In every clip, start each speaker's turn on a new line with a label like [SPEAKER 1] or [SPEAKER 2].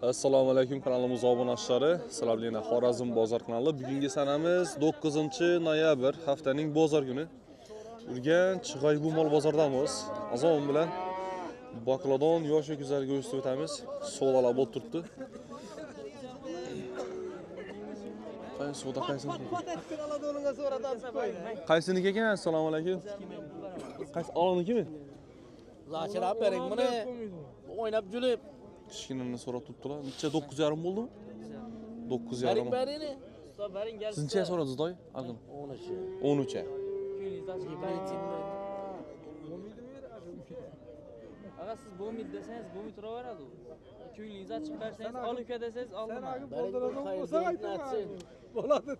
[SPEAKER 1] Assalomu alaykum kanalimiz obunachilari. Sizlar bilan Xorazm bozor kanali. Bugungi sanamiz 9-noyabr, haftaning bozor kuni. Urganch G'oybumol bozoridamiz. Azon bilan Baklodon yosh va go'zal go'sht o'tamiz. So'dalar bo'lib turibdi. Qaysi so'da qaysini? Qaysiniki ekan? Assalomu alaykum. Qaysi oliniki?
[SPEAKER 2] Zaçirab bering buni. O'ynab julib.
[SPEAKER 1] Kichkinani so'rab turibdilar. Necha 9,5 bo'ldimi? 9,5.
[SPEAKER 2] Berini. Bering gel.
[SPEAKER 1] Sizcha so'radi doy? Algin.
[SPEAKER 2] 13.
[SPEAKER 1] 13.
[SPEAKER 3] Aga siz bo'lmaydi desangiz bo'lmay turaveradi. Ko'nglingizni ochib bersangiz, olib ket desangiz olaman.
[SPEAKER 2] Bo'ladi.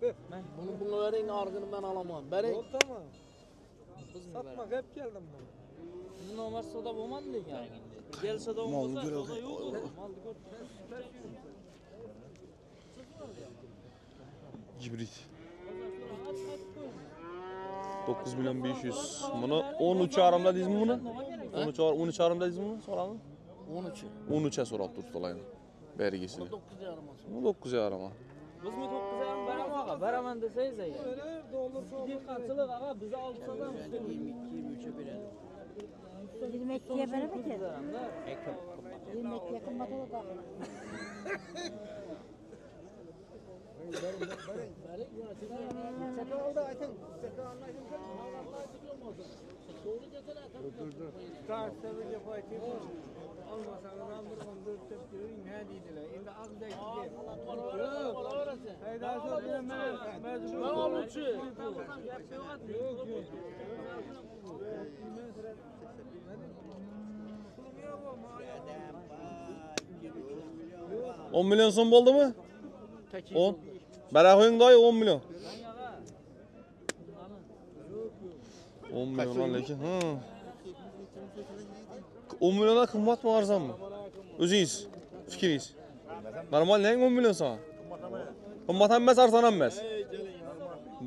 [SPEAKER 2] Buni bering, arg'ini men olaman. Bering.
[SPEAKER 4] Tamam. Satma hep geldim ben.
[SPEAKER 3] Sizin nomar soda bo'lmadi lekin. Gel soda bo'lsa, soda yo'q. Malni ko'r.
[SPEAKER 1] Hibrid. 9 milyon 500. Bunu 13,5 deysizmi buni? 13,5 deysizmi buni? So'rami?
[SPEAKER 2] 13.
[SPEAKER 1] 13'e so'rab turibdilar. Berigisini.
[SPEAKER 2] 9,5.
[SPEAKER 1] 9,5.
[SPEAKER 3] Biz mi 9'a beraman aga? Beraman desangiz ey. Dehqonchilik aga bizni olsa-da
[SPEAKER 2] 23'e beradi.
[SPEAKER 5] 22'ye beraber ki. 22'ye kımbat olur da.
[SPEAKER 1] $10 milyon so'm bo'ldimi? 10. Bera qo'ying doy 10 milyon. 10 milyon lekin. 10 milyondan qimmatmi arzonmi? O'zingiz fikringiz. Normal neng 10 milyon sana? Qimmat ham emas, arzon ham emas.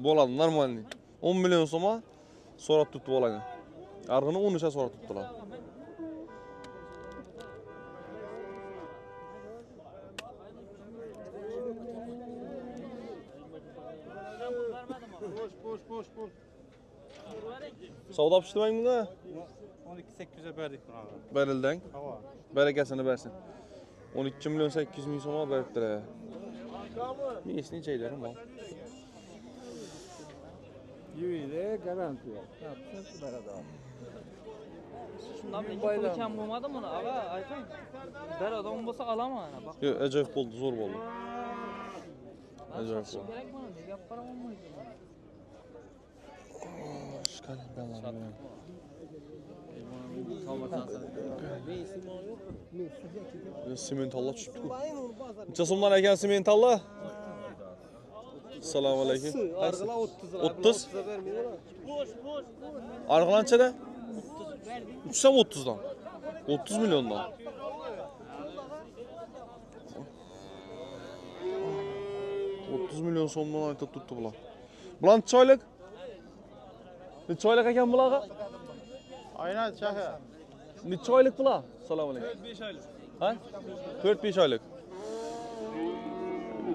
[SPEAKER 1] Bo'ladi, normal. 10 milyon so'mga so'rab tutib oladi. Arg'ini 13 ga so'rab tutdilar.
[SPEAKER 4] Boş.
[SPEAKER 1] Savdo pishtirmang bunga.
[SPEAKER 4] 12.800'e verdik buna.
[SPEAKER 1] Berildan.
[SPEAKER 4] Hava.
[SPEAKER 1] Berekasini bersin. 12 milyon 800 ming so'mga beribdilar. Neyse nechaylarim bor.
[SPEAKER 4] Yuyde garanti. Yapsın berada.
[SPEAKER 3] shundan pul kam bo'lmadimi buni? Aga ayting. Darodon bo'lsa olaman ana bak.
[SPEAKER 1] Yo'q, ajoyib bo'ldi, zo'r bo'ldi. Ajoyib bo'ldi.
[SPEAKER 3] Kerak buni, nega olib qaraolmaydi?
[SPEAKER 1] Shkalindalar. Simentallar tushibdi-ku. Necha so'mdan ekan simentallar? Assalomu alaykum.
[SPEAKER 4] Argıla 30 lira.
[SPEAKER 1] 30.
[SPEAKER 4] Boş.
[SPEAKER 1] Arg'lanchada? 3 ham 30dan. 30 milyondan. $30 milyon so'mdan aytib turibdi bular. Bular choylik? Necha oylik ekan bularga?
[SPEAKER 4] Aynen şahı.
[SPEAKER 1] Necha oylik bular? Assalomu alaykum.
[SPEAKER 4] 5 aylık.
[SPEAKER 1] Ha? 4-5 oylik.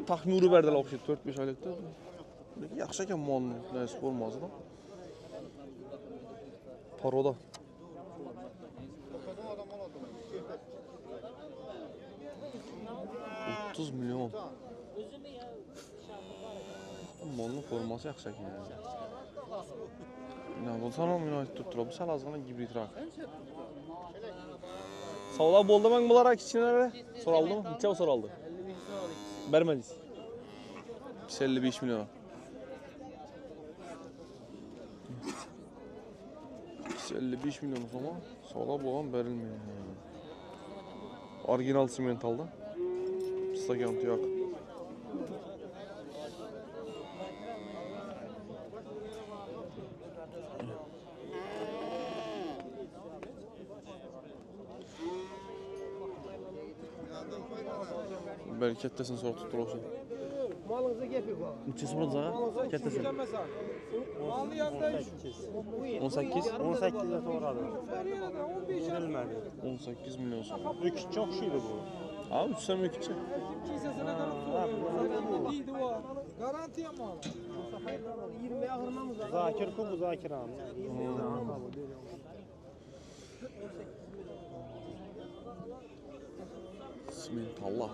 [SPEAKER 1] Taxmin urib berdilar o'xshaydi 4-5 oylikda. Lekin yaxshi ekan molni, nasib bo'lmasdi. Paroda. $30 milyon. Molni forması yaxshi ekan. Ne bo'lsa ham men aytib turibdim, sal ozgina gibridroq. Savdo bo'ldimi bular kichkinalari? So'raldimi? Necha so'raldi? Bermadingiz. 55 milyon. 55 milyon so'm savdo bo'lgan berilmaydi. Original simentalda. Stagan tuyoq. Belki kattesini so'rab tutdilar.
[SPEAKER 4] Malınıza gepik var.
[SPEAKER 1] Necha so'radi zaga? Kattasi.
[SPEAKER 4] Malını yanında
[SPEAKER 1] 18.
[SPEAKER 4] 18'e to'g'radi. 15
[SPEAKER 1] 18 milyon so'm.
[SPEAKER 4] Çok şeydi bu.
[SPEAKER 1] Abi 3 sene iki.
[SPEAKER 4] Kisesine kanıp soruyor. Deydi o. Garantiye mal. 20 ahırmamız var.
[SPEAKER 6] Zakir ku Zakir abi.
[SPEAKER 1] Simentallah.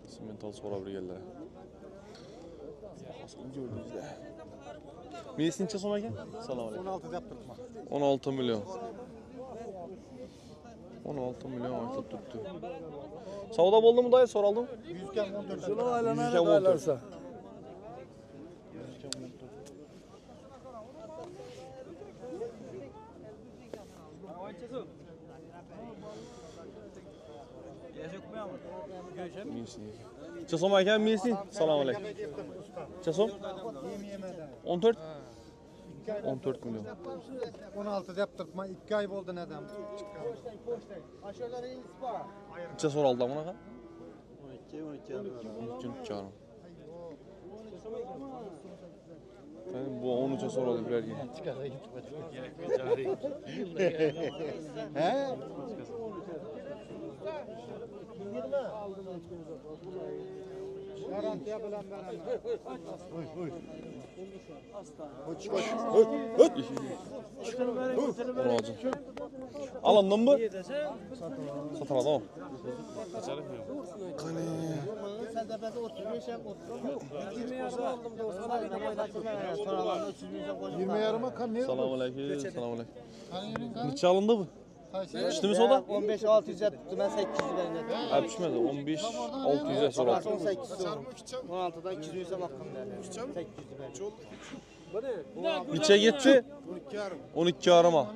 [SPEAKER 1] Simental sonra bir geldi. Hasan gördünüz de. Mesinçe son ekan? Assalomu alaykum.
[SPEAKER 6] 16 yaptırma.
[SPEAKER 1] 16 milyon. 16 milyon aytib turibdi. Savdo bo'ldimi dayı so'raldim?
[SPEAKER 6] 100 kam 14.
[SPEAKER 1] Yuz kam 14. Çesom ekan Messi. Assalomu alaykum. Çesom? 14. 14 milyon.
[SPEAKER 6] 16 yaptırma 2 ay oldu neden?
[SPEAKER 1] Necha so'raldi bunaqa?
[SPEAKER 6] 12
[SPEAKER 1] 12,5. Bu 13'e so'raldi bularga.
[SPEAKER 6] He? Garantiye bilen beraber.
[SPEAKER 1] Rozi. Alındı mı? Satılmadı o. Qani.
[SPEAKER 2] Sen de ben 35 yap 20 yarım aldım da o sana bir sonra 300 bin koydum.
[SPEAKER 6] 20 yarıma kan ne?
[SPEAKER 1] Assalomu alaykum. Assalomu alaykum. Necha alındı bu? Pişdimi soda?
[SPEAKER 2] 15 600 yaptı ben 800 verdim.
[SPEAKER 1] Ha pişmedi. 15 600'e so'raldi.
[SPEAKER 2] 18 16'dan 200'e baktım derler. 800 verdim.
[SPEAKER 1] Necha ketdi? 12 yarıma.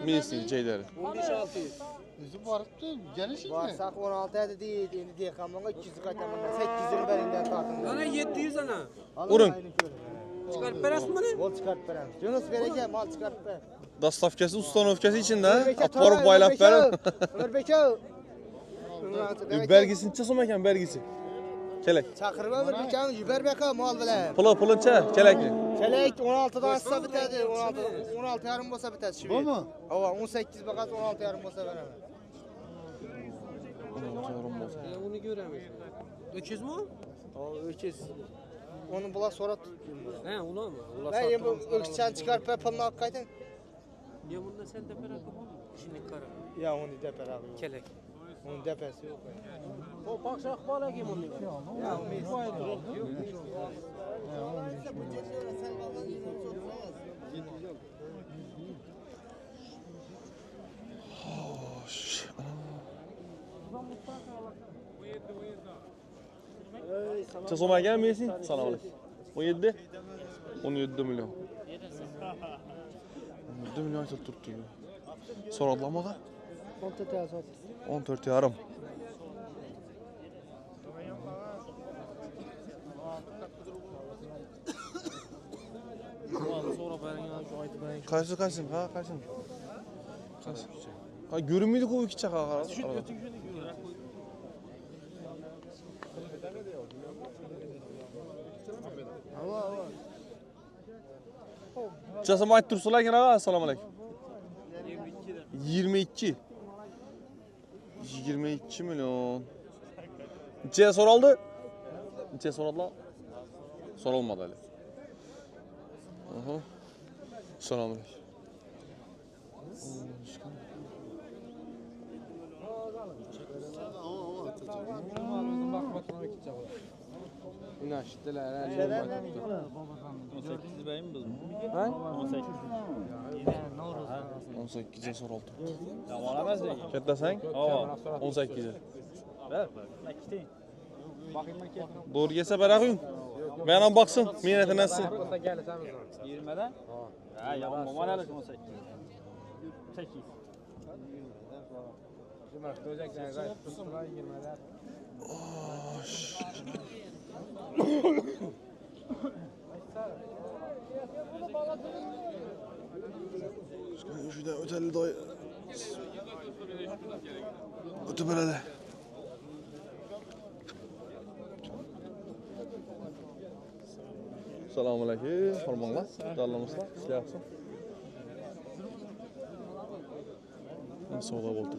[SPEAKER 1] Messi Ceyderi.
[SPEAKER 2] 15 600.
[SPEAKER 6] Bizim varıptı geliş mi?
[SPEAKER 2] Varsak 16 hadi değil endi diye kamanga 200 qaytaman 800 berinden tartın.
[SPEAKER 3] Ana 700 ana.
[SPEAKER 1] Urun.
[SPEAKER 3] Çıkarıp berasın bana.
[SPEAKER 2] Bol çıkarıp berem. Yunus vereceğim mal çıkarıp ver.
[SPEAKER 1] Dastavkasi, ustanovkasi içinde. Aparıp baylap berin.
[SPEAKER 2] Ömerbeke.
[SPEAKER 1] Belgisi necha so'm ekan belgisi? Kelek.
[SPEAKER 2] Çakırma Ömerbeke Yüberbeke mal bilen.
[SPEAKER 1] Puluncha kelekni.
[SPEAKER 2] Kelek 16'dan açsa bitadi. 16 yarım bolsa bitadi şu.
[SPEAKER 6] Bu mu?
[SPEAKER 2] Ava 18 bakat 16 yarım bolsa veremem.
[SPEAKER 3] Onu göremiz. Öküz mü?
[SPEAKER 2] O öküz. Onu bula sonra tut.
[SPEAKER 3] He ulan mı? Ulan
[SPEAKER 2] Ben bu ökçen çıkarıp ben pılını ak kaydın.
[SPEAKER 3] Ya bunda sen de merak etme. Şimdi kara.
[SPEAKER 2] Ya onu deper abi.
[SPEAKER 3] Kelek.
[SPEAKER 2] Onun depesi yok.
[SPEAKER 3] O bakşak bala kim onu?
[SPEAKER 2] Ya o mis.
[SPEAKER 1] Necha so'm ekan Messi? Assalomu alaykum. 17? 17 milyon. 17 milyon aytib turibdi. So'radilarmi aka? 14 yarım.
[SPEAKER 3] Sonra bering şu aytib bering.
[SPEAKER 1] Qaysi? Ha, qaysi? Ha, görünmeydi o iki çaka. Çasım ayt tursular ekan ağa. Assalomu alaykum. 22. 22 milyon. Necha so'raldi? Necha so'radilar? So'ralmadi hali. Aha. Assalomu alaykum. Ha? 18'e so'raldi.
[SPEAKER 4] Tamam alamaz mı?
[SPEAKER 1] Katta sen? 18'e.
[SPEAKER 4] Ver. Nakiti.
[SPEAKER 1] Doğru gelse bırakayım. Ben an baksın. Minneti nasıl?
[SPEAKER 4] 20'den? Ha yalan normal alışım 18. 8.
[SPEAKER 1] Şuradan öteli dayı. Öte belede. Assalomu alaykum. Hormonlar. Darlamışlar. İşlayapsın. Savdo bo'ldi.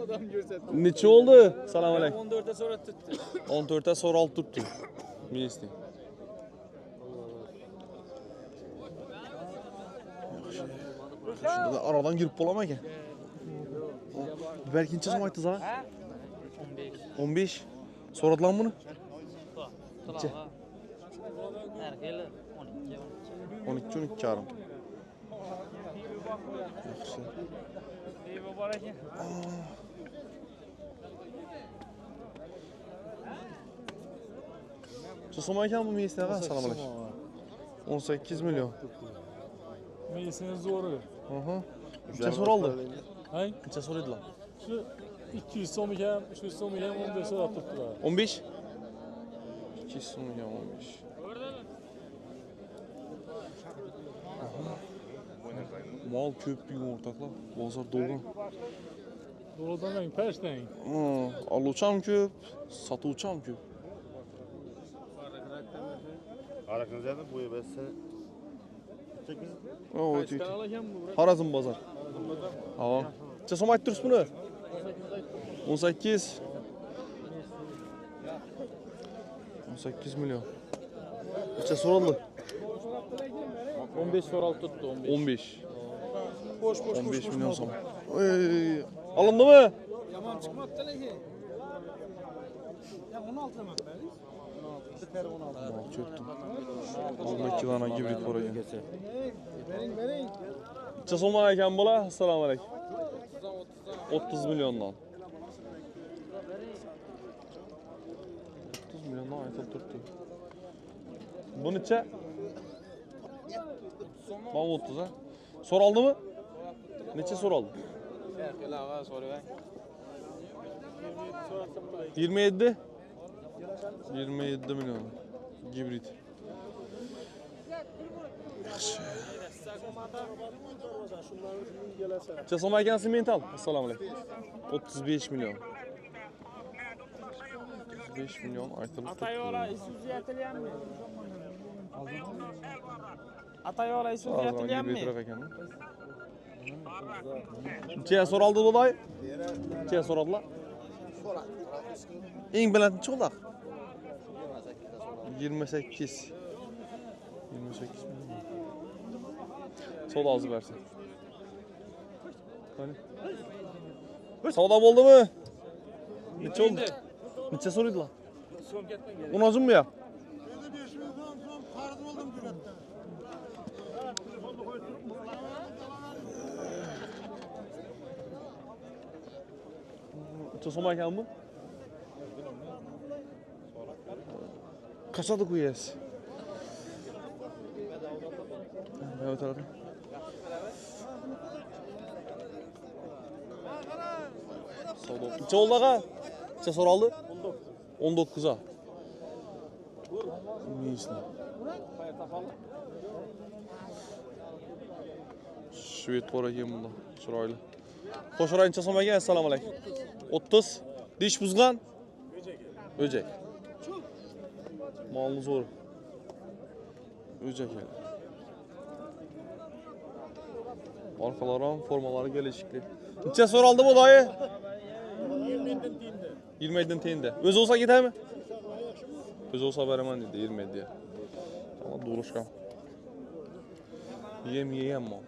[SPEAKER 4] Adam görsatdi.
[SPEAKER 1] Necha oldu? Assalomu alaykum.
[SPEAKER 3] 14 ta so'rab turibdi.
[SPEAKER 1] 14 ta so'ralib turibdi. Minisning. Shunda aradan girib qolaman ekan. Belki so'm aytdingiz ha? 15. So'radilar buni? Necha?
[SPEAKER 3] Narxi 12.
[SPEAKER 1] 12 yarim. Yaxshi.
[SPEAKER 3] Bor ekan.
[SPEAKER 1] So'm ekan bu minisning. Assalomu alaykum. 18 milyon.
[SPEAKER 7] Meyisinin zoru.
[SPEAKER 1] Aha. Necha so'raldi?
[SPEAKER 7] Hay?
[SPEAKER 1] Necha so'raydilar?
[SPEAKER 7] Şu 200 so'm ekan, 300 so'm ekan, 15 so'rab turibdilar.
[SPEAKER 1] 15? 2 so'm ekan 15. Mal ko'p bugun o'rtoqlar. Bozor to'lgan.
[SPEAKER 7] Do'ladan persdang.
[SPEAKER 1] Oluvchi ham ko'p, sotuvchi ham ko'p.
[SPEAKER 6] Arakınızda bu yebesi.
[SPEAKER 1] O'tdi. Xorazm bozor. Ha. Necha so'm aytib turibsiz buni? 18. 18 milyon. Necha so'raldi?
[SPEAKER 3] 15 so'ralib turibdi,
[SPEAKER 1] 15.
[SPEAKER 4] Boş
[SPEAKER 1] 15 milyon so'm. Alındimi?
[SPEAKER 4] Yaman çıkmadı lekin. Ya 16 demek ben.
[SPEAKER 1] Mal ko'pdi. 12 dona gibrid bor ekan.
[SPEAKER 4] Bering.
[SPEAKER 1] Necha so'm ekan bular? Assalomu alaykum. 30 milyondan. 30 milyondan aytib turibdi. Bu necha? Bana 30 ha. So'raldi mi? Necha so'raldi? 27. 27 milyon. Gibrid. Yaxshi. Necha so'm ekan simental? Assalomu alaykum. 35 milyon. 35 milyon aytib
[SPEAKER 3] Atayola Isuzu yetilyapmi? Atayola Isuzu yetilyapmi?
[SPEAKER 1] Necha so'raldi buday? Necha so'radilar? Eng balandchi oldi. 28. 28 milyon. Savdo hozir bersin. Qani. Savdo bo'ldimi? Necha oldi? Necha so'raydilar? So'm ketmagan. Unozimmi ya? Necha so'm ekan bu? Qachonda qo'yasiz? Evet abi. Necha oldu ağa? Necha so'raldi? 19 a. Neyse. Shved bor ekan bunda. Chiroyli. Qo'shira necha so'm ekan? Assalomu alaykum. 30. Dish buzgan? O'jak. Molni zo'r. O'jak. Arkalari ham formalari kelishikli. Necha so'raldi bu doyi? 20 dan tengda. O'zi olsa ketadimi? O'zi olsa beraman dedi 20 diye. Ama duruşkan. Yem mal.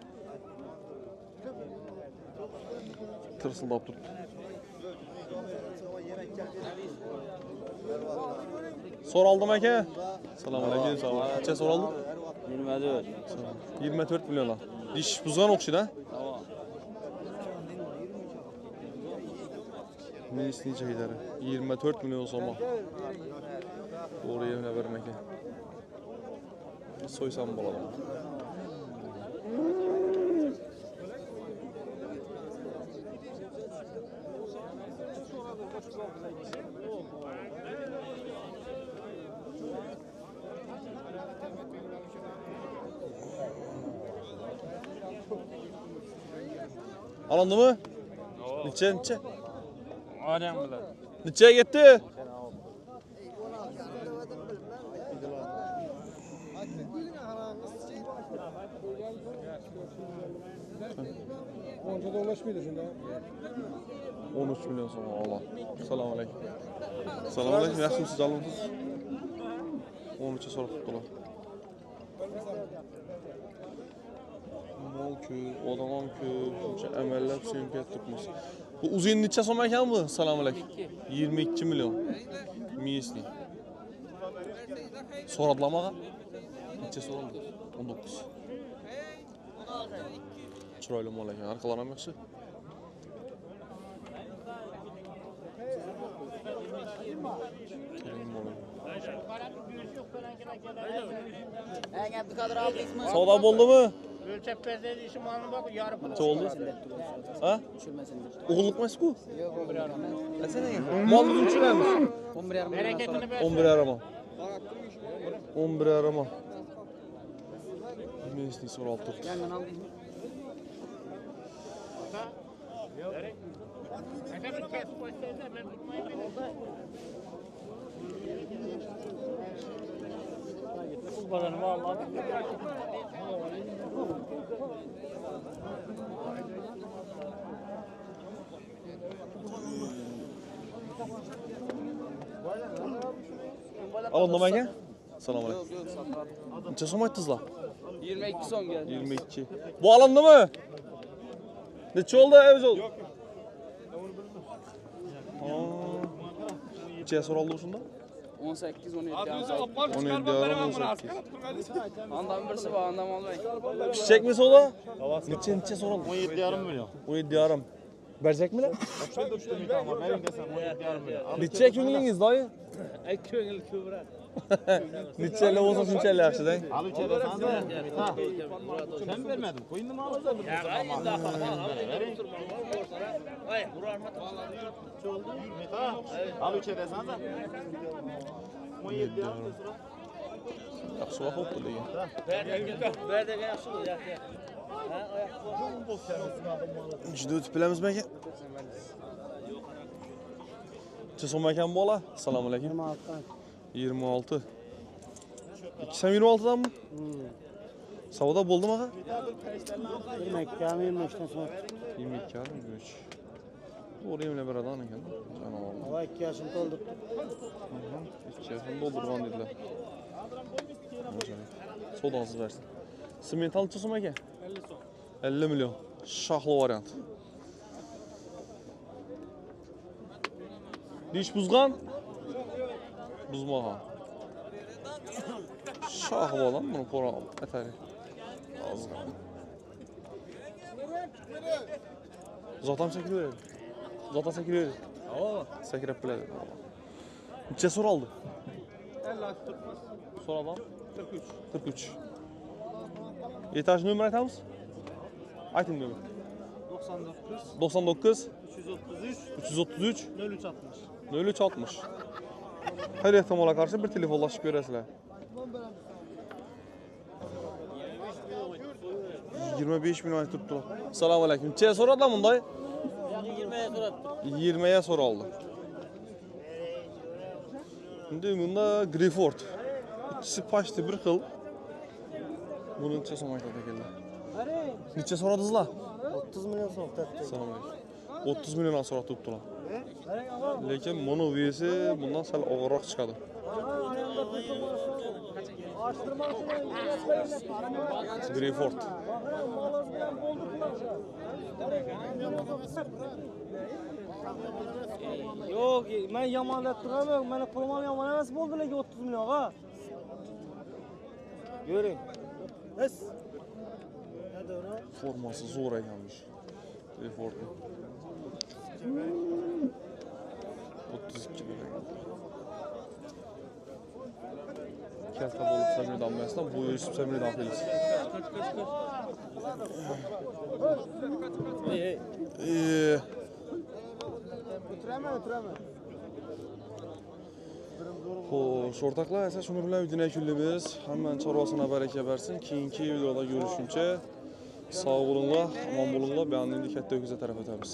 [SPEAKER 1] Tırsıldap turibdi. So'raldim aka. Assalomu alaykum. Necha so'raldi?
[SPEAKER 3] 24.
[SPEAKER 1] 24 milyon. Dish buzgan o'xshaydi, ha? Minisning joylari 24 milyon so'm. To'g'ri yemla bermak ekan. So'ysam bo'ladi. Alındımı? Neçe?
[SPEAKER 3] Adam bilan.
[SPEAKER 1] Neçeye gitti?
[SPEAKER 4] Anca da ulaşmıydı şimdi.
[SPEAKER 1] 13 milyon so'm Allah. Assalomu alaykum. Assalomu alaykum. Yaxshimisiz, jalomsiz? 13 so'rab tutdilar. Mol ko'p, odam ham ko'p, shuncha amallab suyunkat turibmiz. Bu uzun necha so'm ekan bu? Assalomu alaykum. 22 million. Miyesli. So'radlarmi ag'a? Necha so'raldi? 19. Chiroyli mol ekan, arqalar ham yaxshi.
[SPEAKER 2] Abduqodir abismi?
[SPEAKER 1] Savdo bo'ldimi?
[SPEAKER 2] O'lchab berdi ishim malum bak yarım pul.
[SPEAKER 1] Necha oldu? Ha?
[SPEAKER 2] Tushirmasin deb.
[SPEAKER 1] O'g'illikmasku?
[SPEAKER 2] Yo'q, 11,5.
[SPEAKER 1] Molni uchiramiz.
[SPEAKER 2] 11,5. Bereketini ber.
[SPEAKER 1] 11,5. 11,5. Mesni so'rab turibdi.
[SPEAKER 2] Yandan aldingmi?
[SPEAKER 1] Alo, nima ekan? Assalomu alaykum. Necha so'm aytdingizlar?
[SPEAKER 3] 22 so'm geldi.
[SPEAKER 1] 22. Bu alındımı? Neçe oldu Evzol? Yok. Neçeye soruldu şunda?
[SPEAKER 3] 18 17
[SPEAKER 1] 17 yarım 18.
[SPEAKER 3] Ondan birisi var, ondan olmayın.
[SPEAKER 1] Çiçek mi sola? Neçe soruldu?
[SPEAKER 6] 17,5 milyon.
[SPEAKER 1] 17 yarım. Verecek mi lan?
[SPEAKER 6] Ama benim desem 17,5 milyon.
[SPEAKER 1] Neçe köngülünüz dayı?
[SPEAKER 3] Ay köngül kübra.
[SPEAKER 1] Neçeyle olsa şunçeyle yaxşı dayı.
[SPEAKER 6] Al içeri sen de. Ha. Sen vermedin. Koyundu mu alacağım?
[SPEAKER 3] Ay, Burhan
[SPEAKER 6] Al içeri sen de. 17 yarım.
[SPEAKER 1] Yaxşı vaxt oldu degan.
[SPEAKER 3] Ver de yaxshi bu, yaxshi.
[SPEAKER 1] Juda o'tib bilamizmi aka? Necha so'm ekan bu bola? Assalomu alaykum. 26. İkisi 26'dan mı? Savda buldum aga.
[SPEAKER 2] 22 ham 23dan so'ng.
[SPEAKER 1] 22 abi 23. Doğru yeminle bir adam ekan. Canavarlar.
[SPEAKER 2] Hava 2 yaşını to'ldirdi.
[SPEAKER 1] 2 yaşını doldurgan dediler. Sodansız versin. Simental necha so'm ekan? 50 so'm. 50 milyon. Şahlı variant. Diş buzgan? Buzmagan. Şah olan bunu pora eteri. Azgan. Zaten sekiliyor dedi. Zaten sekiliyor dedi. Sekirep bile dedi. Neçe soru aldı?
[SPEAKER 4] 50 tutmaz.
[SPEAKER 1] Sor adam?
[SPEAKER 4] 43.
[SPEAKER 1] 43. Etaj nömrə aytamiz? Aytın nömrə.
[SPEAKER 4] 99
[SPEAKER 1] 99
[SPEAKER 4] 333
[SPEAKER 1] 333
[SPEAKER 4] 0360.
[SPEAKER 1] 0360. Her ehtimala karşı bir telefonlaşıp görəsizlər. 25 milyon ay tuttu. Assalamu alaykum. Neçəyə soradı lan bundayı?
[SPEAKER 2] 20'ye so'radi.
[SPEAKER 1] 20'ye soruldu. Şimdi bunda Grifford. İkisi paştı bir xil. Bunun neçə so'm aytadi ekanlar? Neçə soradınızlar?
[SPEAKER 2] 30 milyon so'm tutdi.
[SPEAKER 1] Assalomu alaykum. 30 milyon so'rab turibdilar. Lekin buni vesi bundan sal og'irroq chiqadi. Grifford.
[SPEAKER 2] Yo'q, men yomonlab turaman. Meni pulim ham yomon emas bo'ldi lekin 30 millionga. Yuring. Biz.
[SPEAKER 1] Forması zo'r ekanmish. Grifford'un. 32 milyon. Kalta bo'lib Samirdan emasdan, bo'yi o'sib Samirdan qilamiz.
[SPEAKER 2] O'tiraman.
[SPEAKER 1] Xo'sh, o'rtoqlar, esa shuni bilan videoni yakunlaymiz. Hammaning chorvasini baraka bersin. Keyingi videoda ko'rishguncha sog' bo'linglar, omon bo'linglar. Beandingizni katta ho'kiza taraf etamiz.